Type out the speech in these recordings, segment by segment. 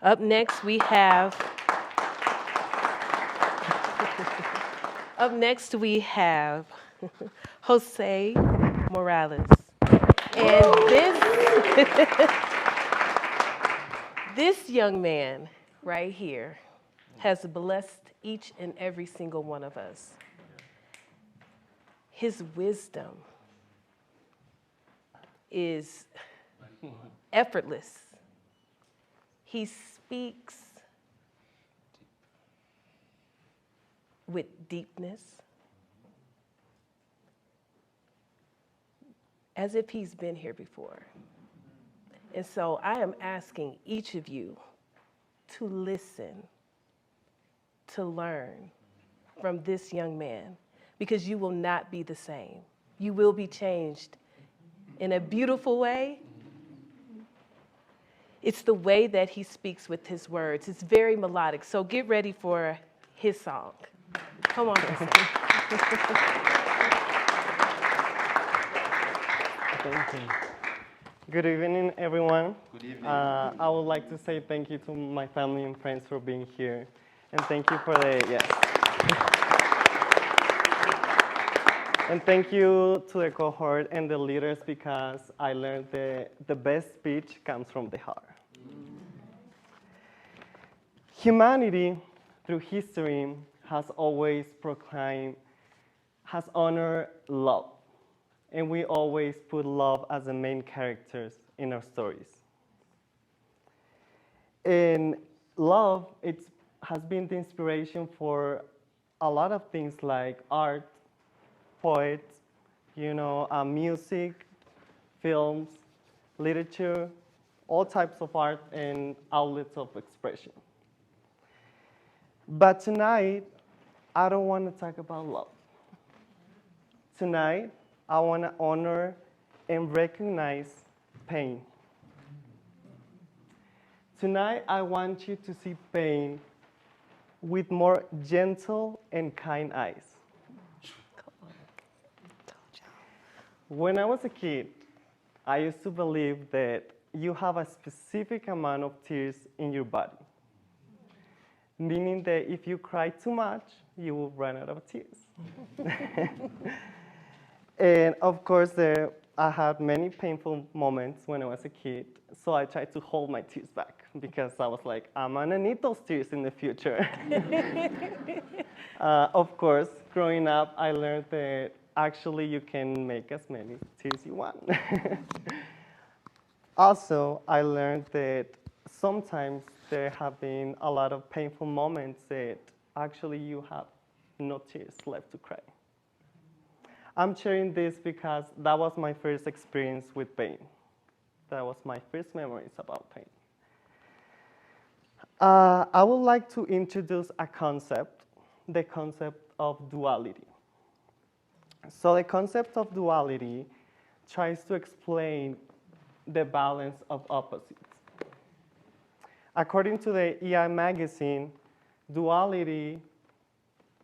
Up next, we have up next we have Jose Morales. And this young man right here has blessed each and every single one of us. His wisdom is effortless. He speaks with deepness, as if he's been here before. And so I am asking each of you to listen, to learn from this young man, because you will not be the same. You will be changed in a beautiful way. It's the way that he speaks with his words. It's very melodic. So get ready for his song. Come on, Jose. Thank you. Good evening, everyone. Good evening. I would like to say thank you to my family and friends for being here. And thank you for the, yes. And thank you to the cohort and the leaders, because I learned that the best speech comes from the heart. Humanity, through history, has always proclaimed, has honored love. And we always put love as the main characters in our stories. And love, has been the inspiration for a lot of things like art, poets, music, films, literature, all types of art and outlets of expression. But tonight, I don't want to talk about love. Tonight, I want to honor and recognize pain. Tonight, I want you to see pain with more gentle and kind eyes. When I was a kid, I used to believe that you have a specific amount of tears in your body, meaning that if you cry too much, you will run out of tears. And of course, I had many painful moments when I was a kid, so I tried to hold my tears back because I was like, I'm gonna need those tears in the future. Of course, growing up, I learned that actually you can make as many tears you want. Also, I learned that sometimes there have been a lot of painful moments that actually you have no tears left to cry. I'm sharing this because that was my first experience with pain. That was my first memories about pain. I would like to introduce a concept, the concept of duality. So the concept of duality tries to explain the balance of opposites. According to the EI magazine, duality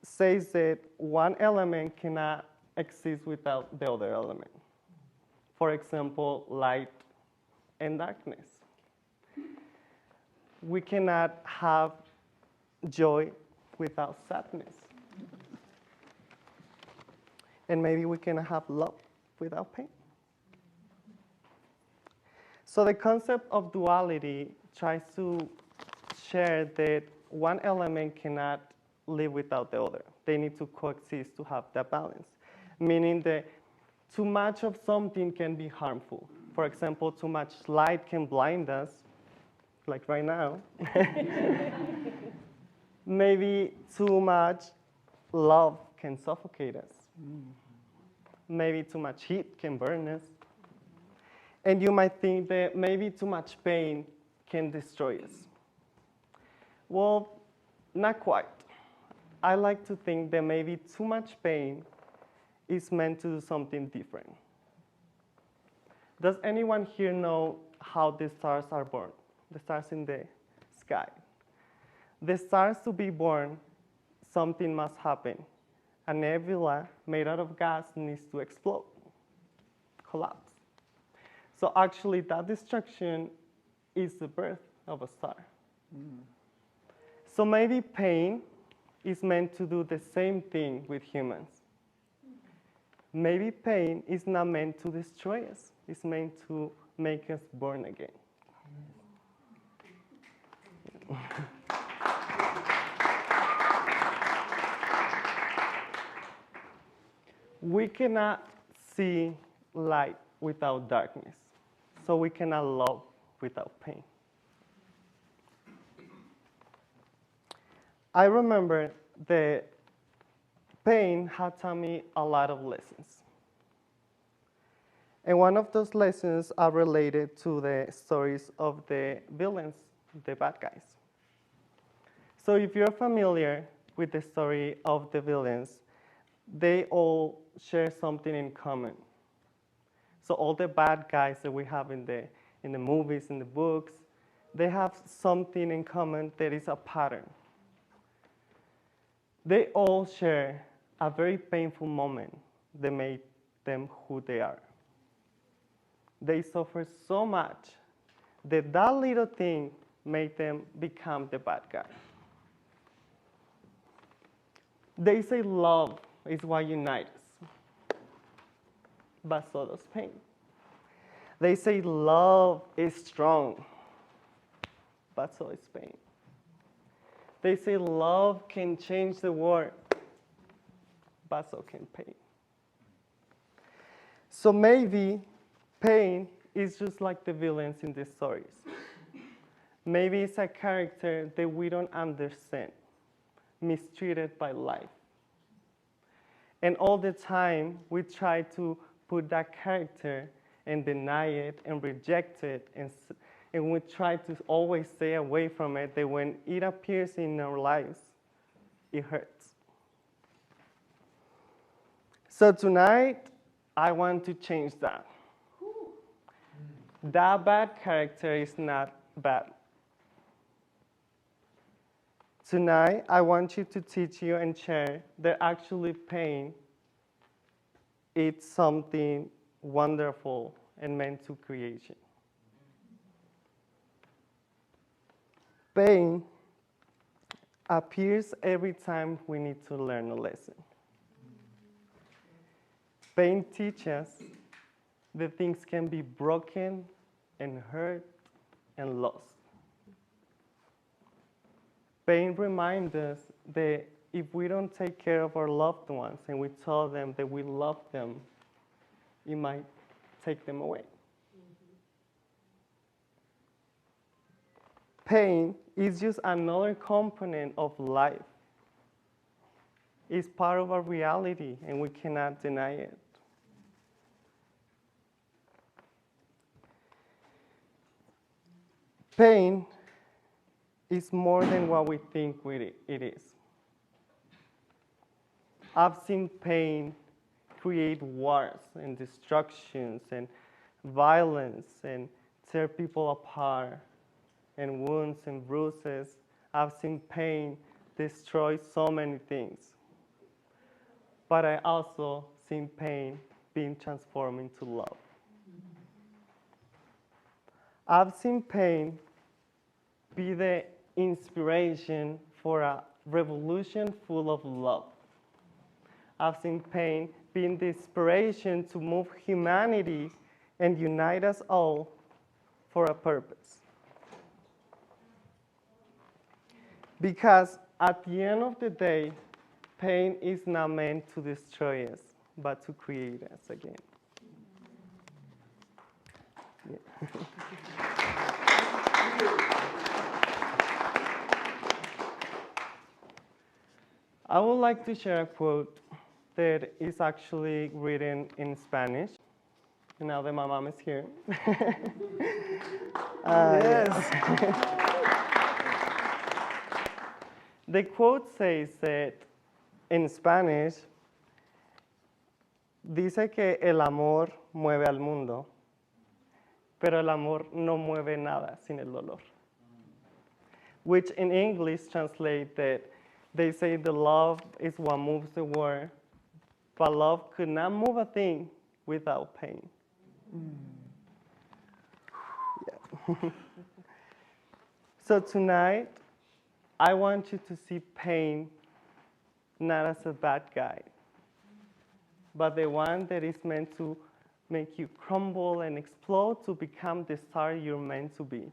says that one element cannot exist without the other element. For example, light and darkness. We cannot have joy without sadness. And maybe we cannot have love without pain. So the concept of duality tries to share that one element cannot live without the other. They need to coexist to have that balance, meaning that too much of something can be harmful. For example, too much light can blind us, like right now. Maybe too much love can suffocate us. Maybe too much heat can burn us. And you might think that maybe too much pain can destroy us. Well, not quite. I like to think that maybe too much pain is meant to do something different. Does anyone here know how the stars are born? The stars in the sky. The stars to be born, something must happen. A nebula made out of gas needs to explode, collapse. So actually that destruction is the birth of a star. So maybe pain is meant to do the same thing with humans. Maybe pain is not meant to destroy us. It's meant to make us born again. We cannot see light without darkness, so we cannot love without pain. I remember that pain had taught me a lot of lessons. And one of those lessons are related to the stories of the villains, the bad guys. So if you're familiar with the story of the villains, they all share something in common. So all the bad guys that we have in the movies, in the books, they have something in common that is a pattern. They all share a very painful moment that made them who they are. They suffer so much that that little thing made them become the bad guy. They say love is what unites us, but so does pain. They say love is strong, but so is pain. They say love can change the world, but so can pain. So maybe pain is just like the villains in these stories. Maybe it's a character that we don't understand, mistreated by life. And all the time, we try to put that character and deny it and reject it. And we try to always stay away from it, that when it appears in our lives, it hurts. So tonight, I want to change that. That bad character is not bad. Tonight, I want you to teach you and share that actually pain is something wonderful and meant to creation. Pain appears every time we need to learn a lesson. Pain teaches us that things can be broken and hurt and lost. Pain reminds us that if we don't take care of our loved ones and we tell them that we love them, it might take them away. Pain is just another component of life. It's part of our reality, and we cannot deny it. Pain is more than what we think it is. I've seen pain create wars and destructions and violence and tear people apart and wounds and bruises. I've seen pain destroy so many things. But I also seen pain being transformed into love. I've seen pain be the inspiration for a revolution full of love. I've seen pain being the inspiration to move humanity and unite us all for a purpose. Because at the end of the day, pain is not meant to destroy us, but to create us again. Yeah. I would like to share a quote that is actually written in Spanish. Now that my mom is here. Yes. The quote says that in Spanish, dice que el amor mueve al mundo, pero el amor no mueve nada sin el dolor. Which in English translates that they say the love is what moves the world, but love could not move a thing without pain. Yeah. So tonight, I want you to see pain not as a bad guy, but the one that is meant to make you crumble and explode to become the star you're meant to be.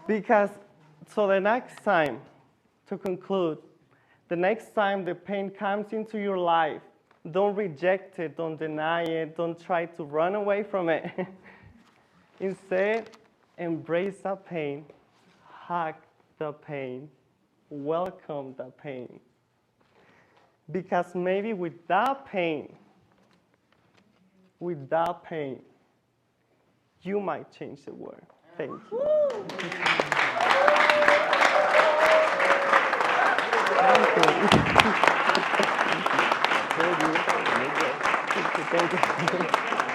Because, so the next time, to conclude, the next time the pain comes into your life, don't reject it, don't deny it, don't try to run away from it. Instead, embrace the pain, hug the pain, welcome the pain. Because maybe with that pain, you might change the world. Thank you. Thank you.